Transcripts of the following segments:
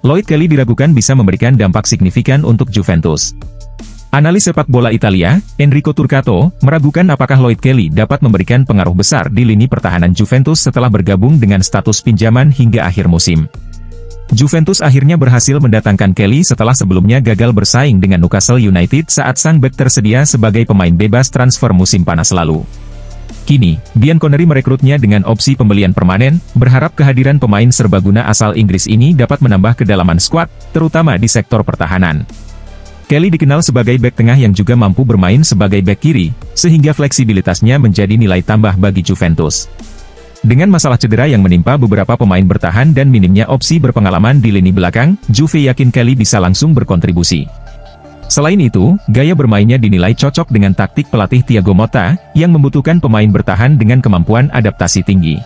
Lloyd Kelly diragukan bisa memberikan dampak signifikan untuk Juventus. Analis sepak bola Italia, Enrico Turcato, meragukan apakah Lloyd Kelly dapat memberikan pengaruh besar di lini pertahanan Juventus setelah bergabung dengan status pinjaman hingga akhir musim. Juventus akhirnya berhasil mendatangkan Kelly setelah sebelumnya gagal bersaing dengan Newcastle United saat sang bek tersedia sebagai pemain bebas transfer musim panas lalu. Kini, Bianconeri merekrutnya dengan opsi pembelian permanen, berharap kehadiran pemain serbaguna asal Inggris ini dapat menambah kedalaman skuad, terutama di sektor pertahanan. Kelly dikenal sebagai bek tengah yang juga mampu bermain sebagai bek kiri, sehingga fleksibilitasnya menjadi nilai tambah bagi Juventus. Dengan masalah cedera yang menimpa beberapa pemain bertahan dan minimnya opsi berpengalaman di lini belakang, Juve yakin Kelly bisa langsung berkontribusi. Selain itu, gaya bermainnya dinilai cocok dengan taktik pelatih Thiago Motta, yang membutuhkan pemain bertahan dengan kemampuan adaptasi tinggi.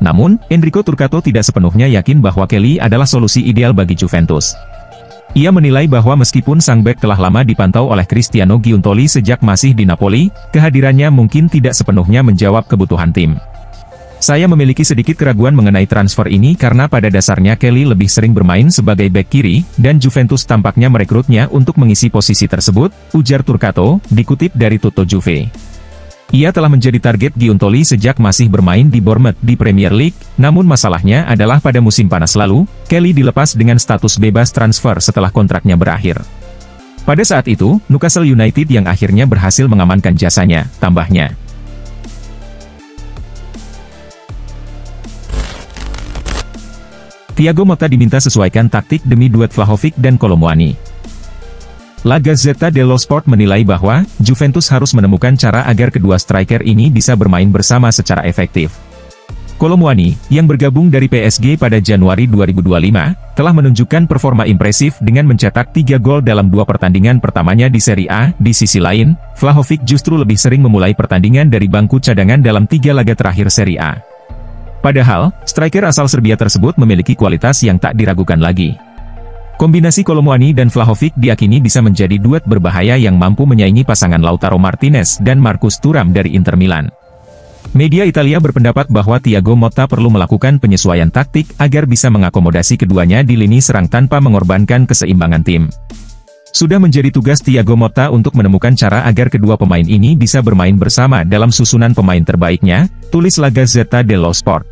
Namun, Enrico Turcato tidak sepenuhnya yakin bahwa Kelly adalah solusi ideal bagi Juventus. Ia menilai bahwa meskipun sang bek telah lama dipantau oleh Cristiano Giuntoli sejak masih di Napoli, kehadirannya mungkin tidak sepenuhnya menjawab kebutuhan tim. Saya memiliki sedikit keraguan mengenai transfer ini karena pada dasarnya Kelly lebih sering bermain sebagai bek kiri, dan Juventus tampaknya merekrutnya untuk mengisi posisi tersebut, ujar Turcato, dikutip dari Tutto Juve. Ia telah menjadi target Giuntoli sejak masih bermain di Bournemouth di Premier League, namun masalahnya adalah pada musim panas lalu, Kelly dilepas dengan status bebas transfer setelah kontraknya berakhir. Pada saat itu, Newcastle United yang akhirnya berhasil mengamankan jasanya, tambahnya. Thiago Motta diminta sesuaikan taktik demi duet Vlahovic dan Kolo Muani. La Gazzetta dello Sport menilai bahwa Juventus harus menemukan cara agar kedua striker ini bisa bermain bersama secara efektif. Kolo Muani, yang bergabung dari PSG pada Januari 2025, telah menunjukkan performa impresif dengan mencetak 3 gol dalam 2 pertandingan pertamanya di Serie A. Di sisi lain, Vlahovic justru lebih sering memulai pertandingan dari bangku cadangan dalam 3 laga terakhir Serie A. Padahal, striker asal Serbia tersebut memiliki kualitas yang tak diragukan lagi. Kombinasi Kolo Muani dan Vlahovic diakini bisa menjadi duet berbahaya yang mampu menyaingi pasangan Lautaro Martinez dan Marcus Thuram dari Inter Milan. Media Italia berpendapat bahwa Thiago Motta perlu melakukan penyesuaian taktik agar bisa mengakomodasi keduanya di lini serang tanpa mengorbankan keseimbangan tim. Sudah menjadi tugas Thiago Motta untuk menemukan cara agar kedua pemain ini bisa bermain bersama dalam susunan pemain terbaiknya, tulis La Gazzetta dello Sport.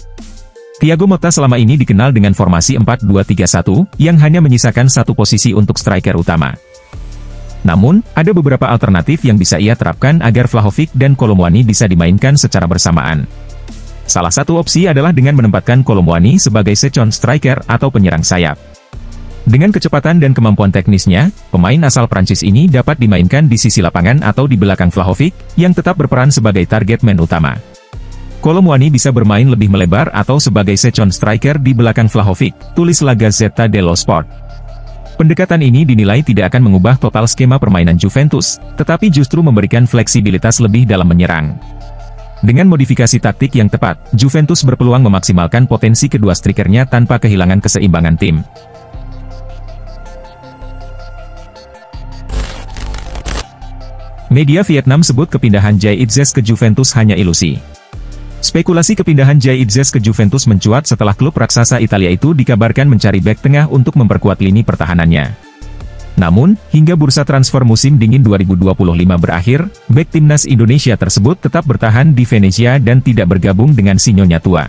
Thiago Motta selama ini dikenal dengan formasi 4-2-3-1, yang hanya menyisakan satu posisi untuk striker utama. Namun, ada beberapa alternatif yang bisa ia terapkan agar Vlahovic dan Kolo Muani bisa dimainkan secara bersamaan. Salah satu opsi adalah dengan menempatkan Kolo Muani sebagai second striker atau penyerang sayap. Dengan kecepatan dan kemampuan teknisnya, pemain asal Prancis ini dapat dimainkan di sisi lapangan atau di belakang Vlahovic, yang tetap berperan sebagai target man utama. Kolo Muani bisa bermain lebih melebar atau sebagai second striker di belakang Vlahovic, tulis La Gazzetta dello Sport. Pendekatan ini dinilai tidak akan mengubah total skema permainan Juventus, tetapi justru memberikan fleksibilitas lebih dalam menyerang. Dengan modifikasi taktik yang tepat, Juventus berpeluang memaksimalkan potensi kedua strikernya tanpa kehilangan keseimbangan tim. Media Vietnam sebut kepindahan Jay Itzes ke Juventus hanya ilusi. Spekulasi kepindahan Jay Itzes ke Juventus mencuat setelah klub raksasa Italia itu dikabarkan mencari bek tengah untuk memperkuat lini pertahanannya. Namun, hingga bursa transfer musim dingin 2025 berakhir, bek timnas Indonesia tersebut tetap bertahan di Venezia dan tidak bergabung dengan si Nyonya Tua.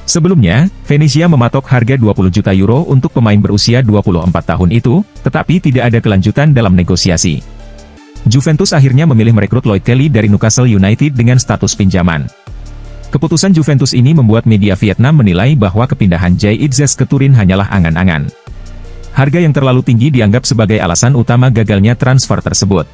Sebelumnya, Venezia mematok harga 20 juta euro untuk pemain berusia 24 tahun itu, tetapi tidak ada kelanjutan dalam negosiasi. Juventus akhirnya memilih merekrut Lloyd Kelly dari Newcastle United dengan status pinjaman. Keputusan Juventus ini membuat media Vietnam menilai bahwa kepindahan Jay Itzes ke Turin hanyalah angan-angan. Harga yang terlalu tinggi dianggap sebagai alasan utama gagalnya transfer tersebut.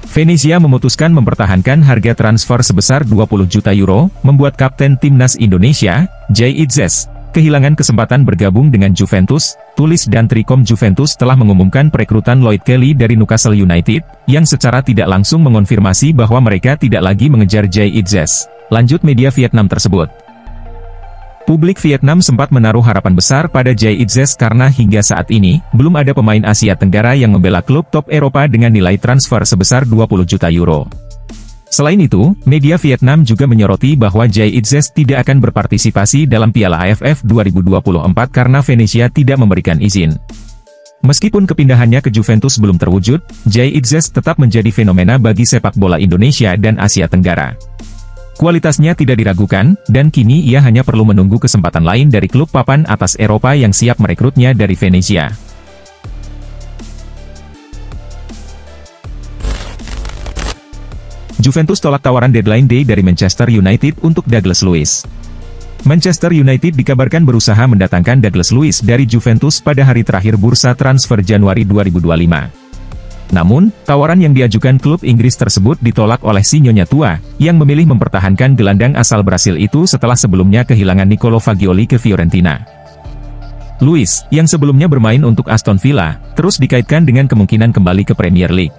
Venezia memutuskan mempertahankan harga transfer sebesar 20 juta euro, membuat kapten timnas Indonesia, Jay Itzes, kehilangan kesempatan bergabung dengan Juventus, tulis dan Tricom. Juventus telah mengumumkan perekrutan Lloyd Kelly dari Newcastle United, yang secara tidak langsung mengonfirmasi bahwa mereka tidak lagi mengejar Jay Itzes. Lanjut media Vietnam tersebut. Publik Vietnam sempat menaruh harapan besar pada Jay Itzes karena hingga saat ini, belum ada pemain Asia Tenggara yang membela klub top Eropa dengan nilai transfer sebesar 20 juta euro. Selain itu, media Vietnam juga menyoroti bahwa Jay Itzes tidak akan berpartisipasi dalam Piala AFF 2024 karena Venezia tidak memberikan izin. Meskipun kepindahannya ke Juventus belum terwujud, Jay Itzes tetap menjadi fenomena bagi sepak bola Indonesia dan Asia Tenggara. Kualitasnya tidak diragukan, dan kini ia hanya perlu menunggu kesempatan lain dari klub papan atas Eropa yang siap merekrutnya dari Venezia. Juventus tolak tawaran deadline day dari Manchester United untuk Douglas Luiz. Manchester United dikabarkan berusaha mendatangkan Douglas Luiz dari Juventus pada hari terakhir bursa transfer Januari 2025. Namun, tawaran yang diajukan klub Inggris tersebut ditolak oleh si Nyonya Tua, yang memilih mempertahankan gelandang asal Brasil itu setelah sebelumnya kehilangan Nicolo Fagioli ke Fiorentina. Luiz, yang sebelumnya bermain untuk Aston Villa, terus dikaitkan dengan kemungkinan kembali ke Premier League.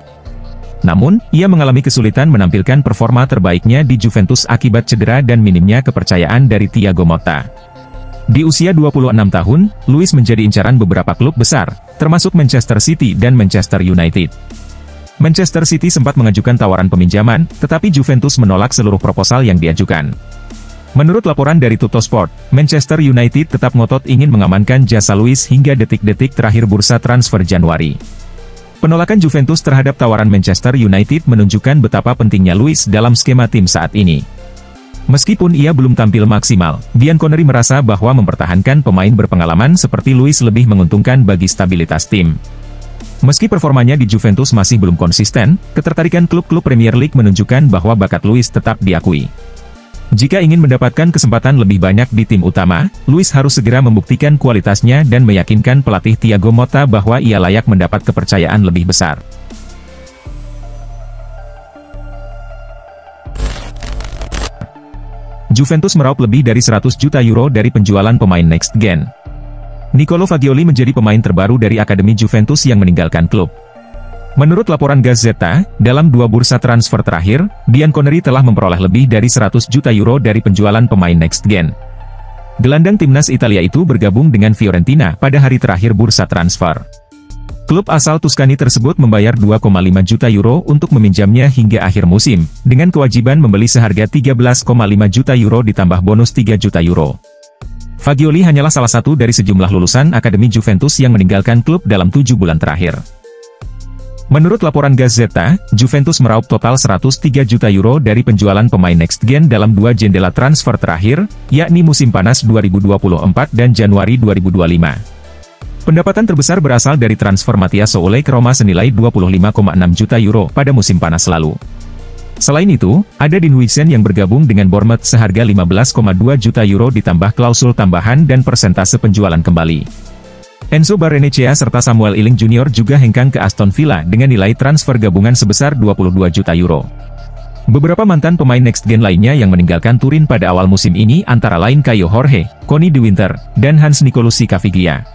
Namun, ia mengalami kesulitan menampilkan performa terbaiknya di Juventus akibat cedera dan minimnya kepercayaan dari Thiago Motta. Di usia 26 tahun, Luiz menjadi incaran beberapa klub besar, termasuk Manchester City dan Manchester United. Manchester City sempat mengajukan tawaran peminjaman, tetapi Juventus menolak seluruh proposal yang diajukan. Menurut laporan dari Tuttosport, Manchester United tetap ngotot ingin mengamankan jasa Luiz hingga detik-detik terakhir bursa transfer Januari. Penolakan Juventus terhadap tawaran Manchester United menunjukkan betapa pentingnya Luiz dalam skema tim saat ini. Meskipun ia belum tampil maksimal, Bianconeri merasa bahwa mempertahankan pemain berpengalaman seperti Luiz lebih menguntungkan bagi stabilitas tim. Meski performanya di Juventus masih belum konsisten, ketertarikan klub-klub Premier League menunjukkan bahwa bakat Luiz tetap diakui. Jika ingin mendapatkan kesempatan lebih banyak di tim utama, Luiz harus segera membuktikan kualitasnya dan meyakinkan pelatih Thiago Motta bahwa ia layak mendapat kepercayaan lebih besar. Juventus meraup lebih dari 100 juta euro dari penjualan pemain next gen. Nicolo Fagioli menjadi pemain terbaru dari Akademi Juventus yang meninggalkan klub. Menurut laporan Gazzetta, dalam 2 bursa transfer terakhir, Bianconeri telah memperoleh lebih dari 100 juta euro dari penjualan pemain next gen. Gelandang timnas Italia itu bergabung dengan Fiorentina pada hari terakhir bursa transfer. Klub asal Tuscany tersebut membayar 2,5 juta euro untuk meminjamnya hingga akhir musim, dengan kewajiban membeli seharga 13,5 juta euro ditambah bonus 3 juta euro. Fagioli hanyalah salah satu dari sejumlah lulusan Akademi Juventus yang meninggalkan klub dalam 7 bulan terakhir. Menurut laporan Gazzetta, Juventus meraup total 103 juta euro dari penjualan pemain next gen dalam 2 jendela transfer terakhir, yakni musim panas 2024 dan Januari 2025. Pendapatan terbesar berasal dari transfer Mathias Soule ke Roma senilai 25,6 juta euro pada musim panas lalu. Selain itu, ada Dean Huijsen yang bergabung dengan Bournemouth seharga 15,2 juta euro ditambah klausul tambahan dan persentase penjualan kembali. Enzo Barrenechea serta Samuel Iling Jr. juga hengkang ke Aston Villa dengan nilai transfer gabungan sebesar 22 juta euro. Beberapa mantan pemain next gen lainnya yang meninggalkan Turin pada awal musim ini antara lain Caio Jorge, Conny de Winter, dan Hans Nicolosi Caviglia.